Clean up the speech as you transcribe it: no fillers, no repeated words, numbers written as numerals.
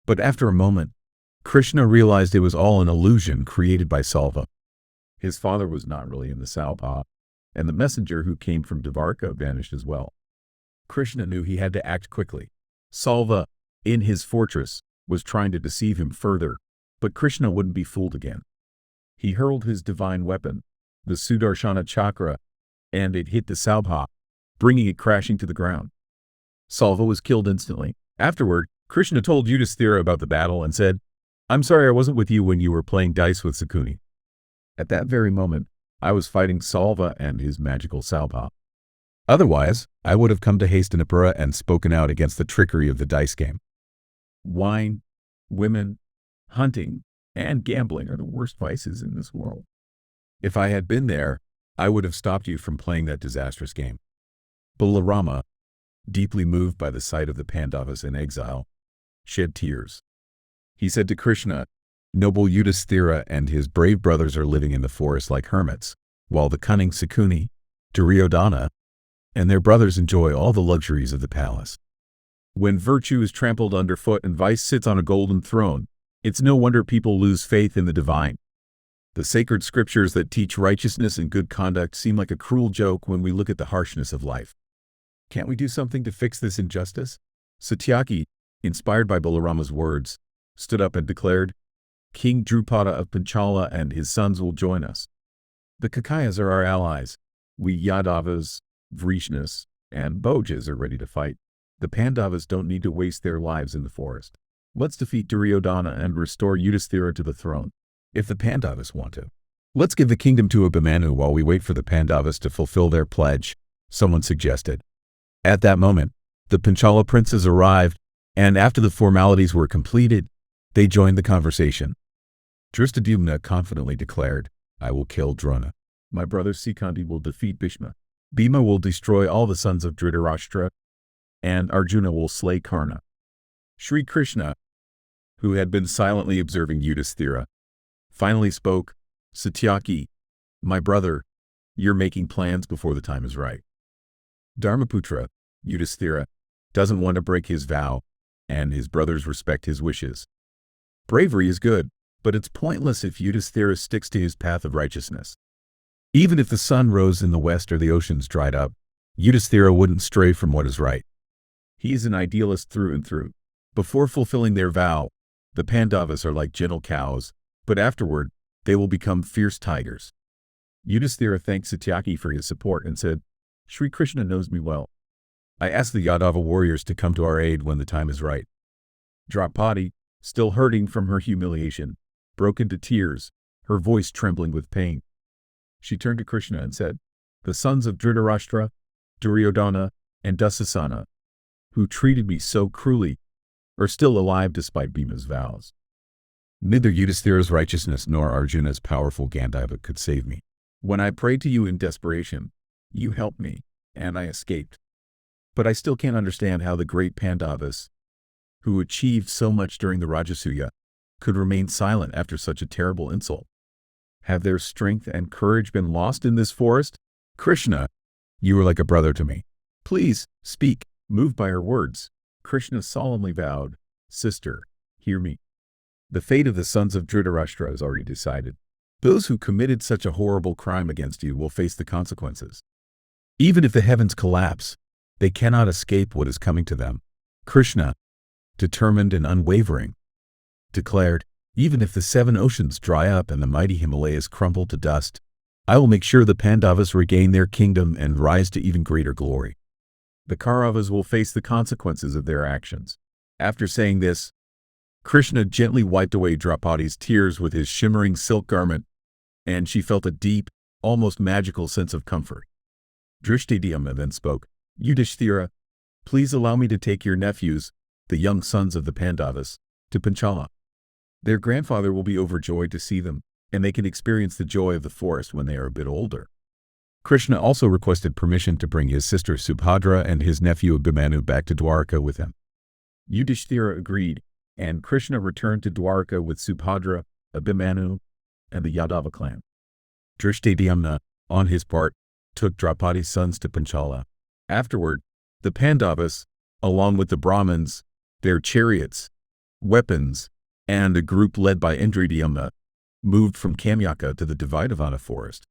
But after a moment, Krishna realized it was all an illusion created by Salva. His father was not really in the Salpa, and the messenger who came from Dvarka vanished as well. Krishna knew he had to act quickly. Salva, in his fortress, was trying to deceive him further, but Krishna wouldn't be fooled again. He hurled his divine weapon, the Sudarshana Chakra, and it hit the Salbha, bringing it crashing to the ground. Salva was killed instantly. Afterward, Krishna told Yudhisthira about the battle and said, "I'm sorry I wasn't with you when you were playing dice with Sakuni. At that very moment, I was fighting Salva and his magical Salbha. Otherwise, I would have come to Hastinapura and spoken out against the trickery of the dice game. Wine, women, hunting, and gambling are the worst vices in this world. If I had been there, I would have stopped you from playing that disastrous game." Balarama, deeply moved by the sight of the Pandavas in exile, shed tears. He said to Krishna, "Noble Yudhisthira and his brave brothers are living in the forest like hermits, while the cunning Sakuni, Duryodhana, and their brothers enjoy all the luxuries of the palace. When virtue is trampled underfoot and vice sits on a golden throne, it's no wonder people lose faith in the divine. The sacred scriptures that teach righteousness and good conduct seem like a cruel joke when we look at the harshness of life. Can't we do something to fix this injustice?" Satyaki, inspired by Balarama's words, stood up and declared, "King Drupada of Panchala and his sons will join us. The Kakayas are our allies. We Yadavas, Vrishnas, and Bhojas are ready to fight. The Pandavas don't need to waste their lives in the forest. Let's defeat Duryodhana and restore Yudhisthira to the throne. If the Pandavas want to. Let's give the kingdom to Abhimanyu while we wait for the Pandavas to fulfill their pledge," someone suggested. At that moment, the Panchala princes arrived, and after the formalities were completed, they joined the conversation. Drishtadyumna confidently declared, "I will kill Drona. My brother Sikandi will defeat Bhishma. Bhima will destroy all the sons of Dhritarashtra, and Arjuna will slay Karna." Sri Krishna, who had been silently observing Yudhisthira, finally spoke, "Satyaki, my brother, you're making plans before the time is right. Dharmaputra, Yudhisthira, doesn't want to break his vow, and his brothers respect his wishes. Bravery is good, but it's pointless if Yudhisthira sticks to his path of righteousness. Even if the sun rose in the west or the oceans dried up, Yudhisthira wouldn't stray from what is right. He is an idealist through and through. Before fulfilling their vow, the Pandavas are like gentle cows, but afterward, they will become fierce tigers." Yudhisthira thanked Satyaki for his support and said, "Sri Krishna knows me well. I ask the Yadava warriors to come to our aid when the time is right." Draupadi, still hurting from her humiliation, broke into tears, her voice trembling with pain. She turned to Krishna and said, "The sons of Dhritarashtra, Duryodhana, and Dusasana, who treated me so cruelly, are still alive despite Bhima's vows. Neither Yudhisthira's righteousness nor Arjuna's powerful Gandhava could save me. When I prayed to you in desperation, you helped me, and I escaped. But I still can't understand how the great Pandavas, who achieved so much during the Rajasuya, could remain silent after such a terrible insult. Have their strength and courage been lost in this forest? Krishna, you are like a brother to me. Please, speak." Moved by her words, Krishna solemnly vowed, "Sister, hear me. The fate of the sons of Dhritarashtra is already decided. Those who committed such a horrible crime against you will face the consequences. Even if the heavens collapse, they cannot escape what is coming to them." Krishna, determined and unwavering, declared, "Even if the 7 oceans dry up and the mighty Himalayas crumble to dust, I will make sure the Pandavas regain their kingdom and rise to even greater glory. The Kauravas will face the consequences of their actions." After saying this, Krishna gently wiped away Draupadi's tears with his shimmering silk garment, and she felt a deep, almost magical sense of comfort. Drishtadyumna then spoke, "Yudhishthira, please allow me to take your nephews, the young sons of the Pandavas, to Panchala. Their grandfather will be overjoyed to see them, and they can experience the joy of the forest when they are a bit older." Krishna also requested permission to bring his sister Subhadra and his nephew Abhimanyu back to Dwarka with him. Yudhishthira agreed, and Krishna returned to Dwarka with Subhadra, Abhimanyu, and the Yadava clan. Drishtadyumna, on his part, took Draupadi's sons to Panchala. Afterward, the Pandavas, along with the Brahmins, their chariots, weapons, and a group led by Indridyumna moved from Kamyaka to the Divide forest.